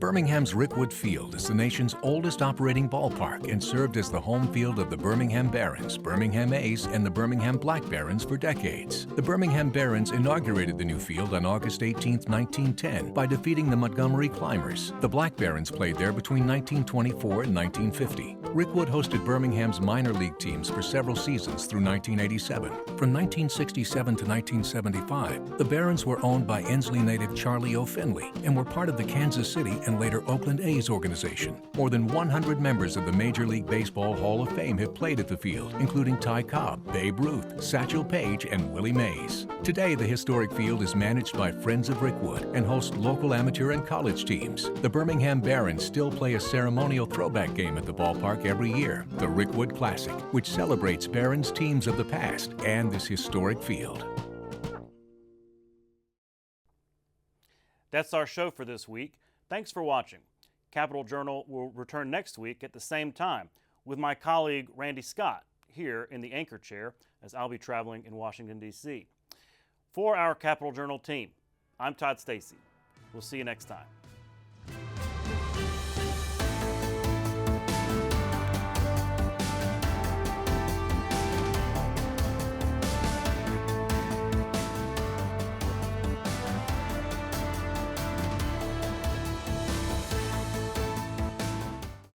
Birmingham's Rickwood Field is the nation's oldest operating ballpark and served as the home field of the Birmingham Barons, Birmingham A's, and the Birmingham Black Barons for decades. The Birmingham Barons inaugurated the new field on August 18, 1910 by defeating the Montgomery Climbers. The Black Barons played there between 1924 and 1950. Rickwood hosted Birmingham's minor league teams for several seasons through 1987. From 1967 to 1975, the Barons were owned by Ensley native Charlie O. Finley and were part of the Kansas City and later Oakland A's organization. More than 100 members of the Major League Baseball Hall of Fame have played at the field, including Ty Cobb, Babe Ruth, Satchel Paige, and Willie Mays. Today, the historic field is managed by Friends of Rickwood and hosts local amateur and college teams. The Birmingham Barons still play a ceremonial throwback game at the ballpark every year, the Rickwood Classic, which celebrates Barons teams of the past and this historic field. That's our show for this week. Thanks for watching. Capital Journal will return next week at the same time with my colleague Randy Scott here in the anchor chair as I'll be traveling in Washington, D.C. For our Capital Journal team, I'm Todd Stacy. We'll see you next time.